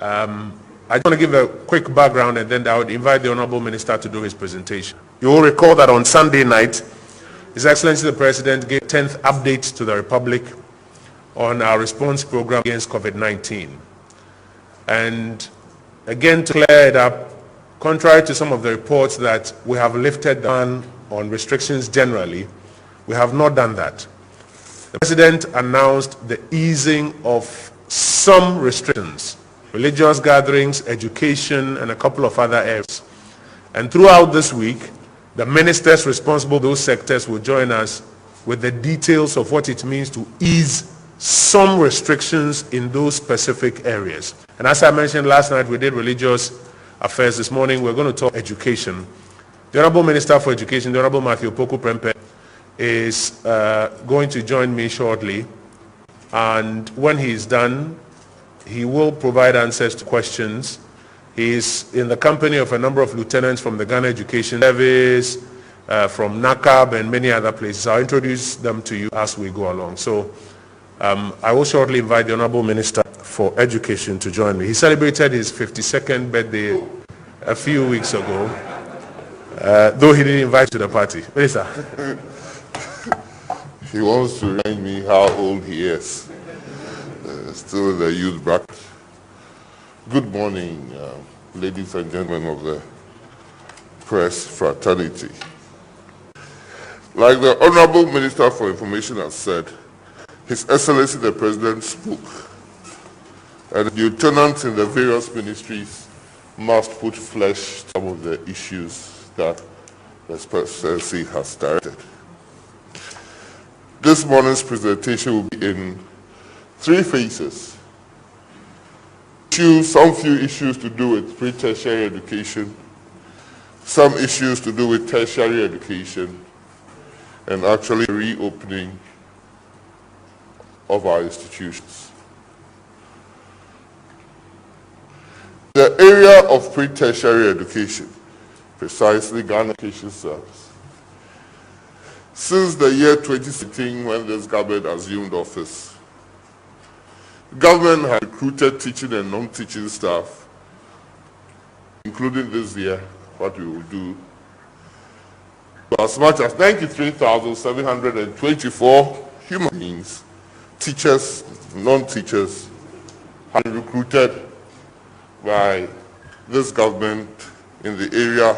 I just want to give a quick background, and then I would invite the Honorable Minister to do his presentation. You will recall that on Sunday night, His Excellency the President gave 10th update to the Republic on our response program against Covid-19. And again, to clear it up, contrary to some of the reports that we have lifted the ban on restrictions generally, we have not done that. The President announced the easing of some restrictions, religious gatherings, education, and a couple of other areas. And throughout this week, the ministers responsible for those sectors will join us with the details of what it means to ease some restrictions in those specific areas. And as I mentioned last night, we did religious affairs. This morning, we're going to talk education. The Honorable Minister for Education, the Honorable Matthew Poku Prempeh, is going to join me shortly. And when he is done, he will provide answers to questions. He is in the company of a number of lieutenants from the Ghana Education Service, from NACAB and many other places. I'll introduce them to you as we go along. So I will shortly invite the Honorable Minister for Education to join me. He celebrated his 52nd birthday a few weeks ago, though he didn't invite you to the party. Minister. He wants to remind me how old he is. Still in the youth bracket. Good morning, ladies and gentlemen of the press fraternity. Like the Honorable Minister for Information has said, His Excellency the President spoke, and the lieutenants in the various ministries must put flesh to some of the issues that the Presidency has directed. This morning's presentation will be in 3 phases. Some few issues to do with pre-tertiary education, some issues to do with tertiary education, and actually reopening of our institutions. The area of pre-tertiary education, precisely Ghana Education Service. Since the year 2016, when this government assumed office, government has recruited teaching and non-teaching staff, including this year, what we will do, as much as 93,724 human beings, teachers, non-teachers, have been recruited by this government in the area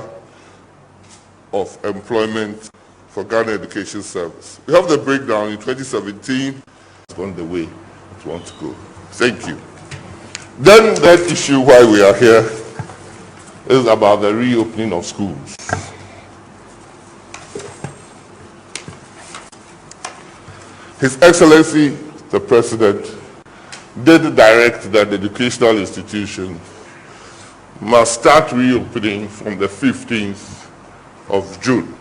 of employment for Ghana Education Service. We have the breakdown in 2017, it's on the way. Want to go. Thank you. Then that issue why we are here is about the reopening of schools. His Excellency the President did direct that the educational institution must start reopening from the 15th of June.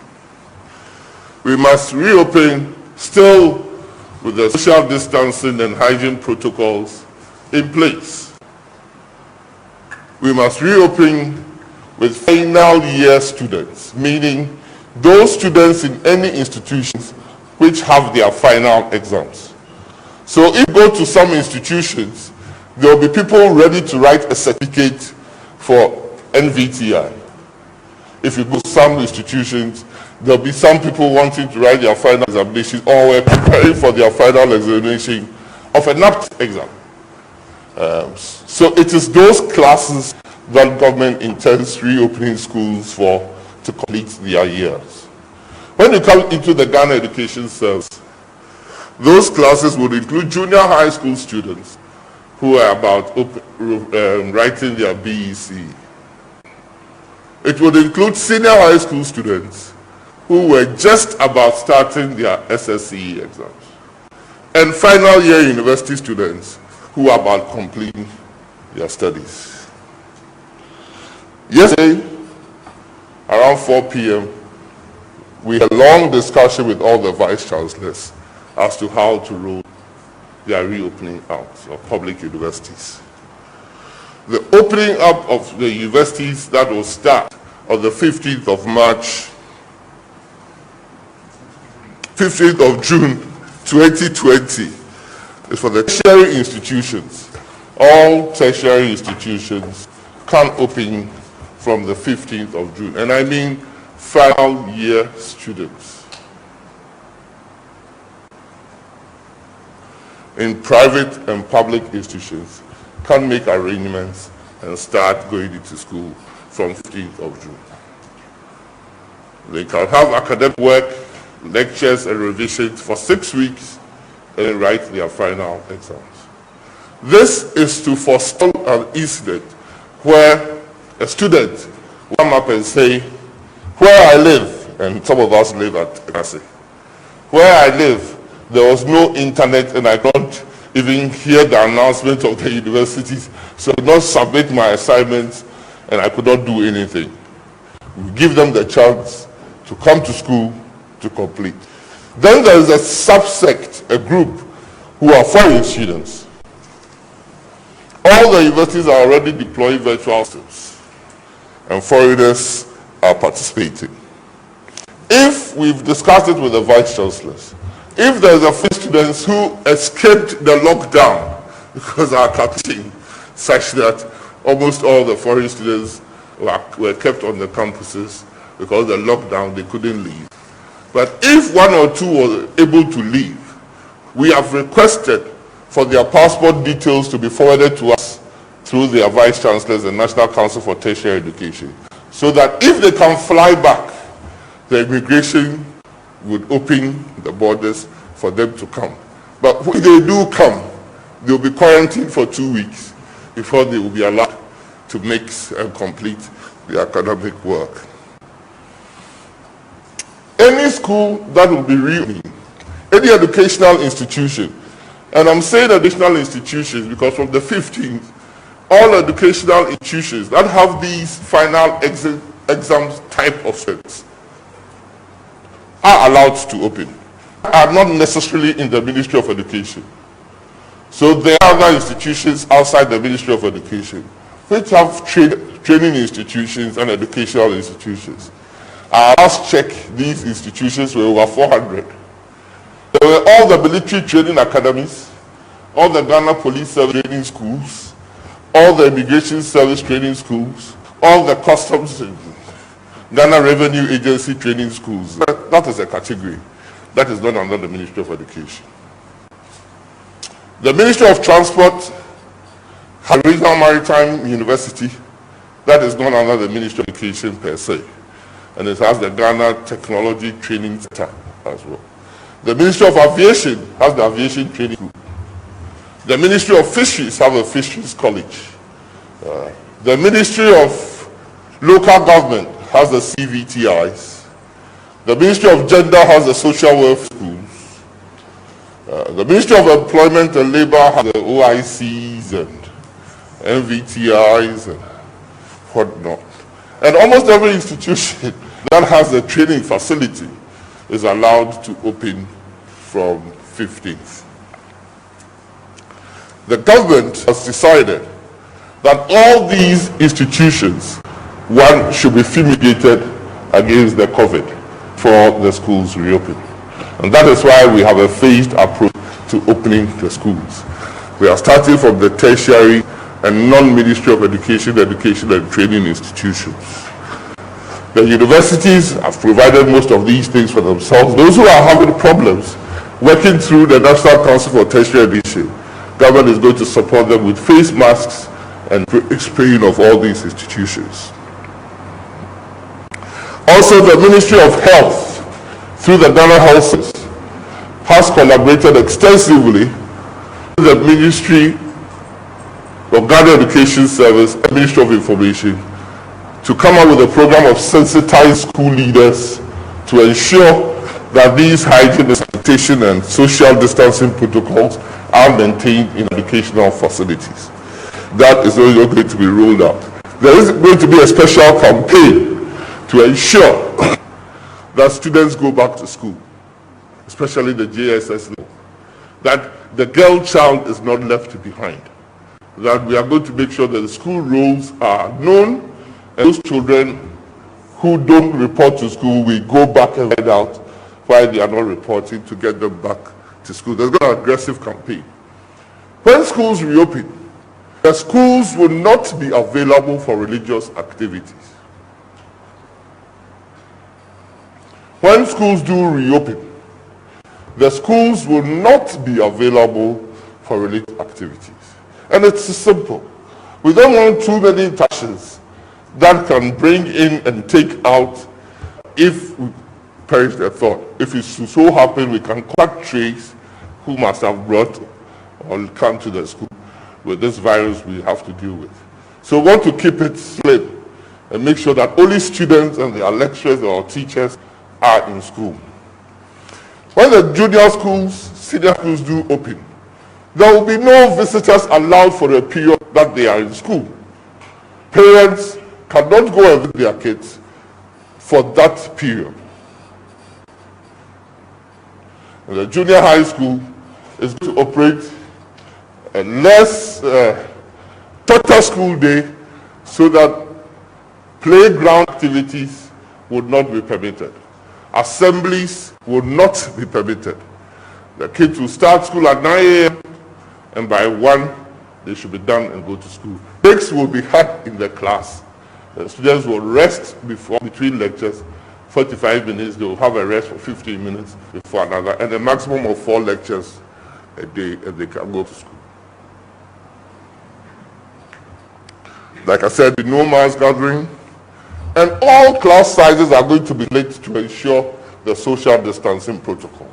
We must reopen still with the social distancing and hygiene protocols in place. We must reopen with final year students, meaning those students in any institutions which have their final exams. So if you go to some institutions, there will be people ready to write a certificate for NVTI. If you go to some institutions, there will be some people wanting to write their final examination or were preparing for their final examination of a NAPT exam. So it is those classes that government intends reopening schools for to complete their years. When you come into the Ghana Education Service, those classes would include junior high school students who are about writing their BEC. It would include senior high school students who were just about starting their SSCE exams, and final year university students who are about completing their studies. Yesterday, around 4 p.m., we had a long discussion with all the vice chancellors as to how to roll their reopening out of public universities. The opening up of the universities that will start on the 15th of March, 15th of June 2020 is for the tertiary institutions all tertiary institutions can open from the 15th of June. And I mean final year students. In private and public institutions can make arrangements and start going into school from 15th of June. They can have academic work, lectures and revisions for 6 weeks and then write their final exams. This is to forestall an incident where a student will come up and say, where I live, and some of us live at Kasi, where I live, there was no internet and I don't even hear the announcement of the universities, so I could not submit my assignments and I could not do anything. We give them the chance to come to school to complete. Then there is a subsect, a group, who are foreign students. All the universities are already deploying virtual systems, and foreigners are participating. If we've discussed it with the vice chancellors, if there's a few students who escaped the lockdown because our calculation such that almost all the foreign students were kept on the campuses because the lockdown, they couldn't leave. But if one or two were able to leave, we have requested for their passport details to be forwarded to us through their vice chancellors and National Council for Tertiary Education, so that if they can fly back, the immigration would open the borders for them to come. But when they do come, they'll be quarantined for 2 weeks before they will be allowed to mix and complete the academic work. Any school that will be reopening, any educational institution, and I'm saying educational institutions because from the 15th, all educational institutions that have these final exams type of students are allowed to open, are not necessarily in the Ministry of Education. So there are other institutions outside the Ministry of Education which have training institutions and educational institutions. Our last check, these institutions were over 400. There were all the military training academies, all the Ghana Police Service training schools, all the Immigration Service training schools, all the Customs and Ghana Revenue Agency training schools. That is a category that is not under the Ministry of Education. The Ministry of Transport has a regional maritime university that is not under the Ministry of Education per se, and it has the Ghana Technology Training Center as well. The Ministry of Aviation has the Aviation Training Group. The Ministry of Fisheries has a Fisheries College. The Ministry of Local Government has the CVTIs. The Ministry of Gender has the Social Welfare Schools. The Ministry of Employment and Labor has the OICs and MVTIs and whatnot. And almost every institution that has a training facility is allowed to open from 15th. The government has decided that all these institutions, one, should be fumigated against the COVID for the schools reopen. And that is why we have a phased approach to opening the schools. We are starting from the tertiary and non-Ministry of Education and training institutions. The universities have provided most of these things for themselves. Those who are having problems working through the National Council for Tertiary Education, government is going to support them with face masks and spraying of all these institutions. Also, the Ministry of Health, through the Ghana Health Service, has collaborated extensively with the Ministry of Ghana Education Service and Ministry of Information to come up with a program of sensitized school leaders to ensure that these hygiene and sanitation and social distancing protocols are maintained in educational facilities. That is also going to be rolled out. There is going to be a special campaign to ensure that students go back to school, especially the JSS level, that the girl child is not left behind, that we are going to make sure that the school roles are known, and those children who don't report to school, we go back and find out why they are not reporting to get them back to school. There's going to be an aggressive campaign. When schools reopen, The schools will not be available for religious activities. When schools do reopen, the schools will not be available for religious activities. And it's simple. We don't want too many interactions that can bring in and take out if we perish the thought. If it so happen we can contact trace who must have brought or come to the school with this virus we have to deal with. So we want to keep it slim and make sure that only students and their lecturers or teachers are in school. When the junior schools, senior schools do open, there will be no visitors allowed for the period that they are in school. Parents cannot go and visit their kids for that period. And the junior high school is going to operate a less total school day so that playground activities would not be permitted. Assemblies would not be permitted. The kids will start school at 9 a.m. and by 1 they should be done and go to school. Breaks will be had in the class. The students will rest between lectures, 45 minutes. They will have a rest for 15 minutes before another, and a maximum of 4 lectures a day, and they can go to school. Like I said, no mass gathering, and all class sizes are going to be linked to ensure the social distancing protocols.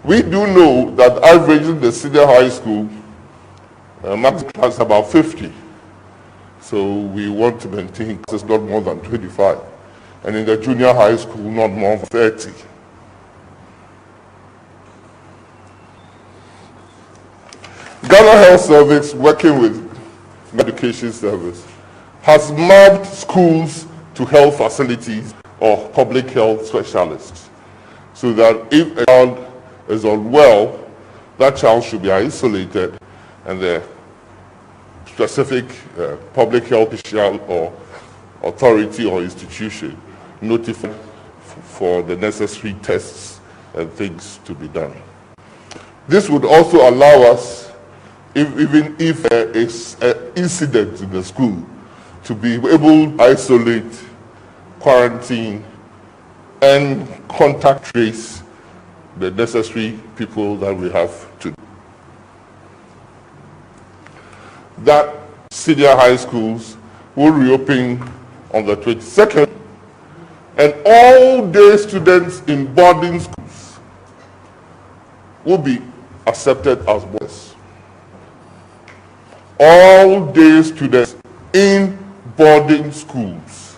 We do know that averaging the senior high school max class about 50. So we want to maintain classes not more than 25. And in the junior high school, not more than 30. Ghana Health Service, working with Education Service, has mapped schools to health facilities or public health specialists, so that if a child is unwell, that child should be isolated and the specific public health official or authority or institution notified for the necessary tests and things to be done. This would also allow us, even if there is an incident in the school, to be able to isolate, quarantine, and contact trace the necessary people that we have to. That senior high schools will reopen on the 22nd, and all day students in boarding schools will be accepted as boys. All day students in boarding schools.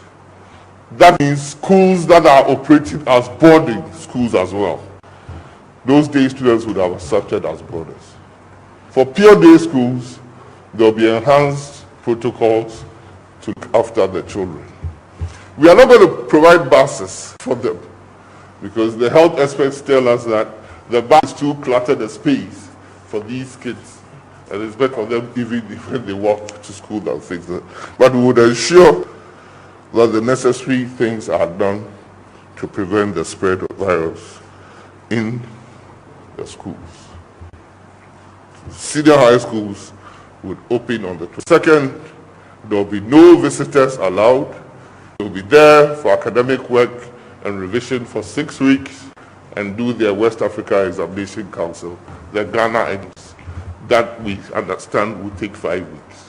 That means schools that are operating as boarding schools as well. Those day students would have accepted as boarders. For pure day schools, there will be enhanced protocols to look after the children. We are not going to provide buses for them because the health experts tell us that the bus is too cluttered a space for these kids, and it's better for them even when they walk to school and things like that. But we would ensure that the necessary things are done to prevent the spread of virus in the schools. Senior high schools would open on the 22nd. There will be no visitors allowed. They will be there for academic work and revision for 6 weeks and do their West Africa Examination Council, the Ghana exams, that we understand will take 5 weeks.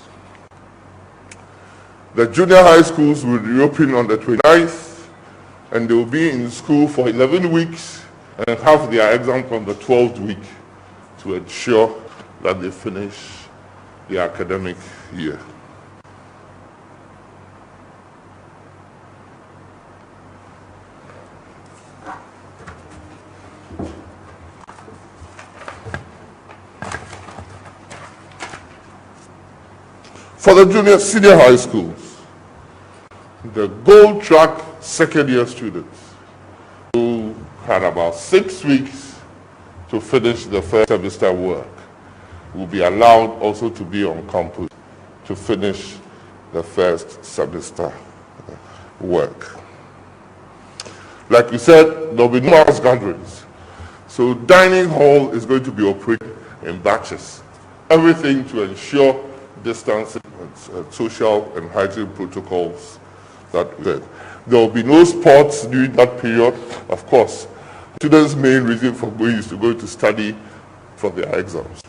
The junior high schools will reopen on the 29th, and they will be in school for 11 weeks and have their exam on the 12th week to ensure that they finish the academic year. For the senior high schools, the gold track second year students who had about 6 weeks to finish the first semester work will be allowed also to be on campus to finish the first semester work. Like we said, there will be no mass gatherings. So dining hall is going to be operated in batches. Everything to ensure distancing, social and hygiene protocols that we had. There will be no sports during that period. Of course, students' main reason for going is to go to study for their exams.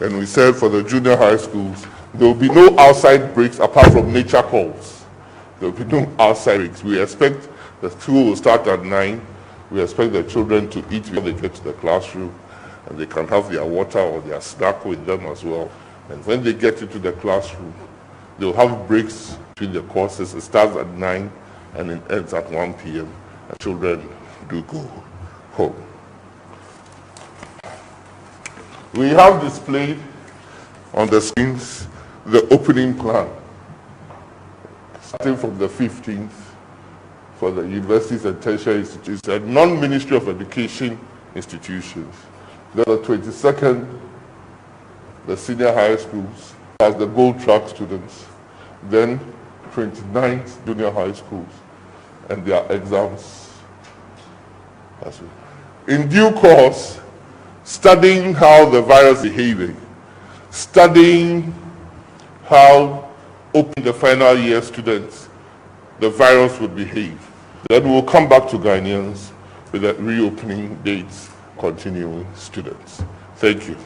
And we said for the junior high schools, there will be no outside breaks apart from nature calls. There will be no outside breaks. We expect the school will start at 9. We expect the children to eat before they get to the classroom, and they can have their water or their snack with them as well. And when they get into the classroom, they'll have breaks between the courses. It starts at 9 and it ends at 1 p.m. And children do go home. We have displayed on the screens the opening plan, starting from the 15th for the universities and tertiary institutions and non-Ministry of Education institutions. Then the 22nd, the senior high schools, as the gold track students. Then 29th, junior high schools and their exams. In due course, studying how the virus is behaving, studying how open the final year students, the virus would behave. Then we'll come back to Ghanaians with the reopening dates continuing students. Thank you.